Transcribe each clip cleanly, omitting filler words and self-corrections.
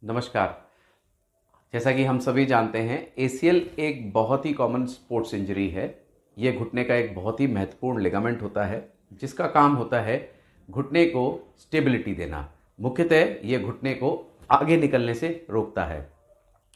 नमस्कार। जैसा कि हम सभी जानते हैं, एसीएल एक बहुत ही कॉमन स्पोर्ट्स इंजरी है। ये घुटने का एक बहुत ही महत्वपूर्ण लिगामेंट होता है जिसका काम होता है घुटने को स्टेबिलिटी देना। मुख्यतः ये घुटने को आगे निकलने से रोकता है।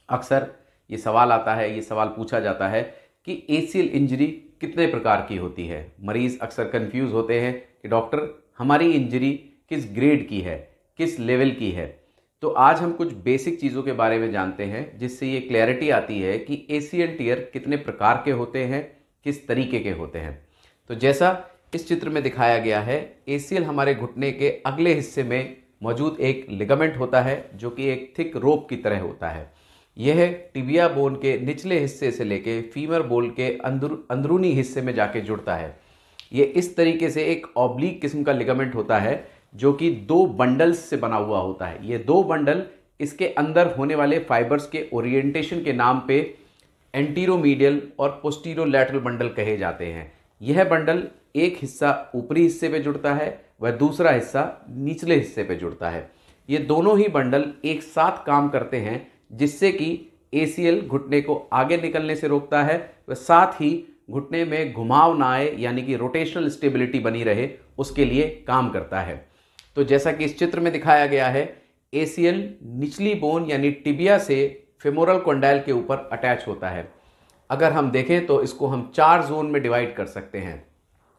अक्सर ये सवाल आता है, ये सवाल पूछा जाता है कि एसीएल इंजरी कितने प्रकार की होती है। मरीज़ अक्सर कंफ्यूज होते हैं कि डॉक्टर हमारी इंजरी किस ग्रेड की है, किस लेवल की है। तो आज हम कुछ बेसिक चीज़ों के बारे में जानते हैं जिससे ये क्लैरिटी आती है कि एसीएल टियर कितने प्रकार के होते हैं, किस तरीके के होते हैं। तो जैसा इस चित्र में दिखाया गया है, एसीएल हमारे घुटने के अगले हिस्से में मौजूद एक लिगामेंट होता है जो कि एक थिक रोप की तरह होता है। यह टिबिया बोन के निचले हिस्से से लेके फीमर बोन के अंदरूनी हिस्से में जाके जुड़ता है। ये इस तरीके से एक ऑब्लिक किस्म का लिगामेंट होता है जो कि दो बंडल्स से बना हुआ होता है। ये दो बंडल इसके अंदर होने वाले फाइबर्स के ओरिएंटेशन के नाम पे एंटीरोमीडियल और पोस्टीरोलैटरल बंडल कहे जाते हैं। यह बंडल एक हिस्सा ऊपरी हिस्से पे जुड़ता है, वह दूसरा हिस्सा निचले हिस्से पे जुड़ता है। ये दोनों ही बंडल एक साथ काम करते हैं जिससे कि एसीएल घुटने को आगे निकलने से रोकता है, वह साथ ही घुटने में घुमाव ना आए यानी कि रोटेशनल स्टेबिलिटी बनी रहे उसके लिए काम करता है। तो जैसा कि इस चित्र में दिखाया गया है, एसीएल निचली बोन यानी टिबिया से फेमोरल कॉन्डाइल के ऊपर अटैच होता है। अगर हम देखें तो इसको हम 4 जोन में डिवाइड कर सकते हैं।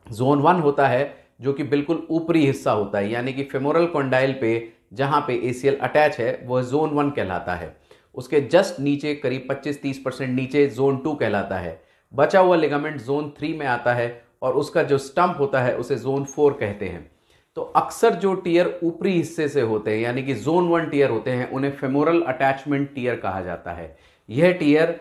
जोन 1 होता है जो कि बिल्कुल ऊपरी हिस्सा होता है, यानी कि फेमोरल कॉन्डाइल पे जहां पे एसीएल अटैच है वह जोन 1 कहलाता है। उसके जस्ट नीचे करीब 25-30% नीचे जोन 2 कहलाता है। बचा हुआ लिगामेंट जोन 3 में आता है और उसका जो स्टंप होता है उसे जोन 4 कहते हैं। तो अक्सर जो टियर ऊपरी हिस्से से होते हैं यानी कि जोन 1 टियर होते हैं, उन्हें फेमोरल अटैचमेंट टियर कहा जाता है। यह टियर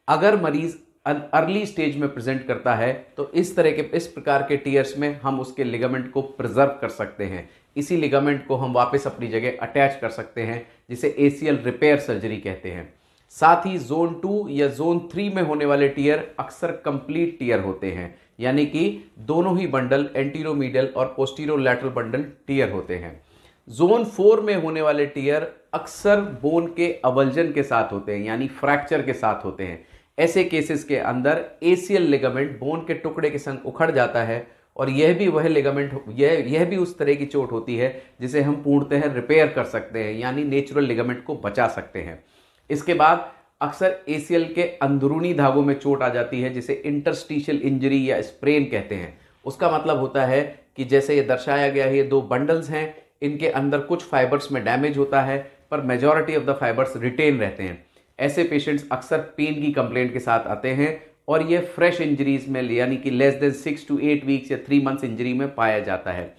अगर मरीज अर्ली स्टेज में प्रेजेंट करता है तो इस प्रकार के टियर्स में हम उसके लिगामेंट को प्रिजर्व कर सकते हैं। इसी लिगामेंट को हम वापस अपनी जगह अटैच कर सकते हैं, जिसे एसीएल रिपेयर सर्जरी कहते हैं। साथ ही जोन 2 या जोन 3 में होने वाले टियर अक्सर कंप्लीट टियर होते हैं, यानी कि दोनों ही बंडल एंटीरोमीडियल और पोस्टीरोलैटरल बंडल टियर होते हैं। जोन 4 में होने वाले टियर अक्सर बोन के अवल्जन के साथ होते हैं, यानी फ्रैक्चर के साथ होते हैं। ऐसे केसेस के अंदर एसीएल लिगामेंट बोन के टुकड़े के संग उखड़ जाता है और यह भी वह लिगामेंट यह भी उस तरह की चोट होती है जिसे हम पूर्णतः रिपेयर कर सकते हैं, यानी नेचुरल लिगामेंट को बचा सकते हैं। इसके बाद अक्सर एसीएल के अंदरूनी धागों में चोट आ जाती है जिसे इंटरस्टिशियल इंजरी या स्प्रेन कहते हैं। उसका मतलब होता है कि जैसे ये दर्शाया गया है, ये दो बंडल्स हैं, इनके अंदर कुछ फाइबर्स में डैमेज होता है पर majority of the fibres retain रहते हैं। ऐसे पेशेंट्स अक्सर पेन की कंप्लेंट के साथ आते हैं और ये फ्रेश इंजरीज में यानी कि लेस देन 6 to 8 वीक्स या 3 मंथ्स इंजरी में पाया जाता है।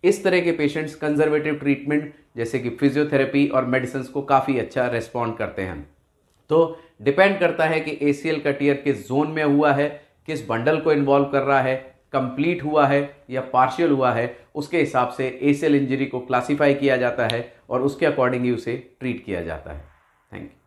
इस तरह के पेशेंट्स कंजर्वेटिव ट्रीटमेंट जैसे कि फिजियोथेरेपी और मेडिसिन को काफ़ी अच्छा रेस्पॉन्ड करते हैं। तो डिपेंड करता है कि एसीएल का टियर किस जोन में हुआ है, किस बंडल को इन्वॉल्व कर रहा है, कंप्लीट हुआ है या पार्शियल हुआ है, उसके हिसाब से एसीएल इंजरी को क्लासिफाई किया जाता है और उसके अकॉर्डिंगली उसे ट्रीट किया जाता है। Thank you.